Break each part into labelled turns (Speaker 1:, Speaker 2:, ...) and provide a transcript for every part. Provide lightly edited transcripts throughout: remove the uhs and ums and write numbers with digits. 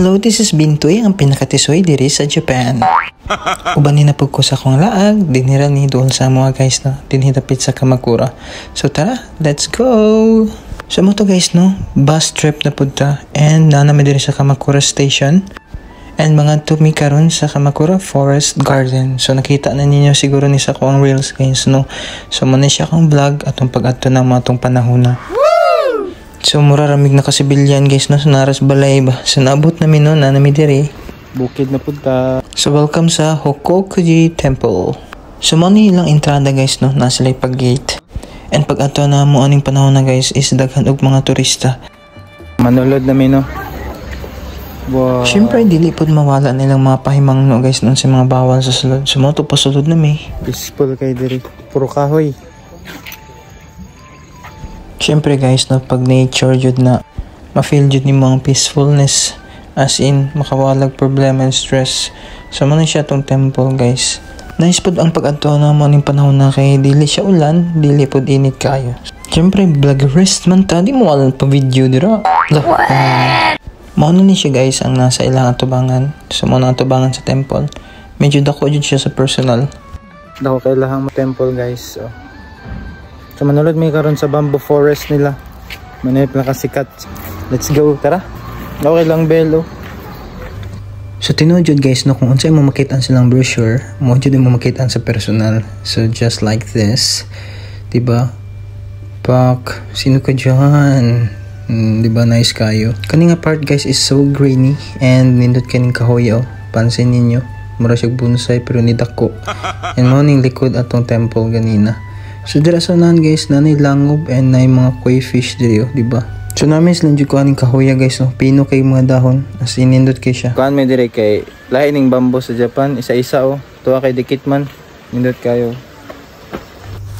Speaker 1: Hello, this is Bintoy, ang pinakatisoy diri sa Japan. Ubanin na po ko sa akong laag, dinira ni doon sa mga guys na dinhitapit sa Kamakura. So tara, let's go! So mo to guys no, bus trip na punta and nanami diri sa Kamakura Station. And mga tumi karon sa Kamakura Forest Garden. So nakita na ninyo siguro ni sa akong reels guys no. So muna siya akong vlog atong pag-adto na mga tong panahon na. So muraramig na kasibilyan guys no, sa naras balay ba. So naabot namin no, nanami diri.
Speaker 2: Bukid na punta.
Speaker 1: So welcome sa Hokokuji Temple. So muna ilang entrada guys no, nasa lay pag-gate. And pag ato na mo aning panahon na guys is daghan og mga turista.
Speaker 2: Manulod namin no. Wow.
Speaker 1: Siyempre dili pod mawala nilang mga pahimang no guys nun sa mga bawal sa sulod. So mo to pasulod na mi.
Speaker 2: Peaceful kay diri. Puro kahoy.
Speaker 1: Siyempre guys no, pag nature jud na ma-feel jud nimo ang peacefulness, as in makawalag problema and stress. So mo na siya tong temple guys. Nice pod ang pag-adto na mo ning panahon na kay dili siya ulan, dili pod init kayo. Siyempre vloggerist man ta, di mo wala pa video dira. Mao ni siya guys ang nasa ilang atubangan. So mo na atubangan sa temple. Medyo dako jud siya sa personal.
Speaker 2: Dako kay lahang temple guys. So manulod may karon sa bamboo forest nila. Manayip lang kasikat. Let's go, tara. Okay lang belo.
Speaker 1: So tinuod jud guys no, kung unsay mo makita silang brochure, mo jud mo makita sa personal. So just like this, diba? Pak, sino ka dyan? Diba nice kayo? Kaning part guys is so grainy and nindot kaning kahoy oh. Pansin ninyo, mura siyang bonsai pero ni dako. And mo ning likod atong temple ganina. So dira sa unahan guys, nanay langob and nay mga koi fish diri oh, diba? So namin silang dyan ko aning kahoya guys no, pino kay mga dahon, as inindot kay siya.
Speaker 2: Kuhan may dire kay lahi ning bamboo sa Japan, isa-isa oh. Tuwa kay dikit man, nindot kayo.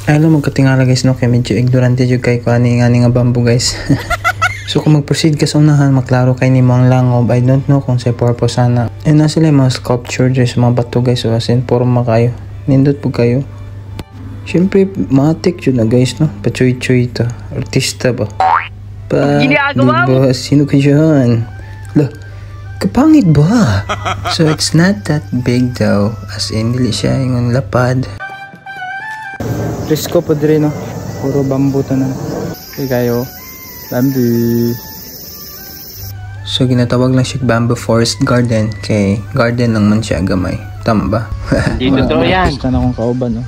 Speaker 1: Ay alam magkatingala guys no, kay medyo ignorante jud kay kuhan nga nga bamboo guys. So kung mag-proceed ka sa unahan, maklaro kay ni mga langob, I don't know kung sa purpose sana. And na sila mga sculpture dyan sa mga bato guys, so as in forma kayo, nindot po kayo. Siyempre, matik yun na guys, no? Pachoy-choy ito. Artista ba? Diba? Sino ka dyan? Lah, kapangit ba? So, it's not that big daw. As in, dili siya yung lapad.
Speaker 2: Risko po diri no? Puro bamboo to na. Okay kayo. Bamboo.
Speaker 1: So, ginatawag lang siya Bamboo Forest Garden. Kay garden lang man siya gamay. Tama ba?
Speaker 2: Hindi totoo yan. Gusto na akong kauban, no?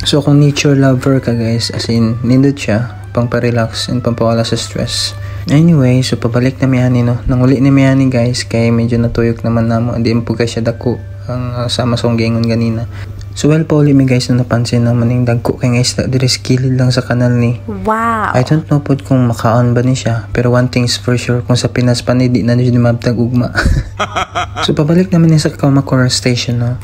Speaker 1: So kung nature lover ka guys, as in nindot siya pang pa-relax and pampawala sa stress. Anyway, so pabalik na miyani no. Nanguli na miyani guys kay medyo natuyok naman namo. Hindi mo siya dako ang sama song gengon ganina. So well pa uli mi guys na napansin naman yung dagko kay guys diri skilled lang sa kanal ni.
Speaker 3: Wow.
Speaker 1: I don't know pod kung makaon ba ni siya, pero one thing's for sure, kung sa Pinas pa ni di na jud mabtag ugma. So pabalik naman ni sa Kamakura Station no.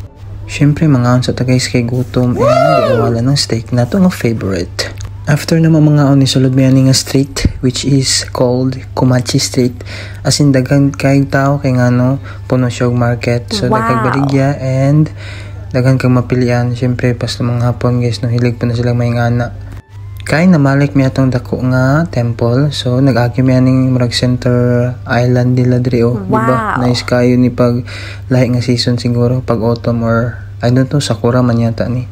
Speaker 1: Siyempre mangaon sa guys kay gutom and wala ng steak na to nga favorite. After naman mangaon ni sulod may nga street which is called Komachi Street. As in daghan kay tao kay ngano puno siya og market. So daghang baligya and daghan kang mapilian. Siyempre pas mga hapon guys no, hilig pa na sila may ngana. Kay namalik mi atong dako nga temple. So nag-agi mi aning murag center island nila diri oh, diba? Nice kayo ni pag lahi nga season siguro pag autumn or I don't know sakura man yata ni.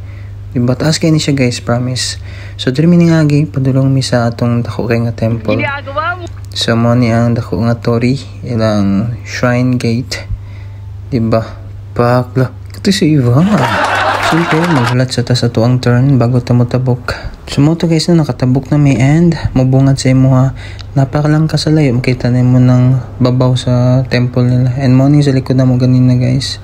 Speaker 1: Diba taas kay ni siya guys, promise. So diri mi ningagi padulong mi sa atong dako kay nga temple. So mo ni ang dako nga tori, ilang shrine gate. Diba? Pakla. Kato si Iva. Siyempre, maghulat sa tas ato ang turn bago tamutabok. So mo to guys na nakatabok na may end. Mabungad sa imo ha. Napakalang kasalayo. Makita na mo ng babaw sa temple nila. And morning sa likod na mo ganina guys.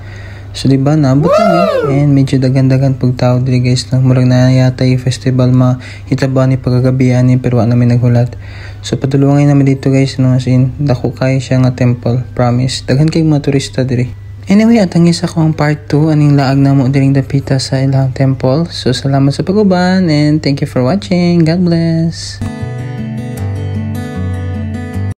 Speaker 1: So diba, naabot na and medyo dagan-dagan pag tao diri guys. Murag na yata yung festival mahitaba ni pagkagabihan ni pero namin naghulat. So patulungan namin dito guys. No, as in, dako kay siya nga temple. Promise. Daghan kay mga turista diri. Anyway, atangis ako ang part 2 aning laag na mo diring dapita sa ilang temple. So salamat sa pag-uban and thank you for watching. God bless.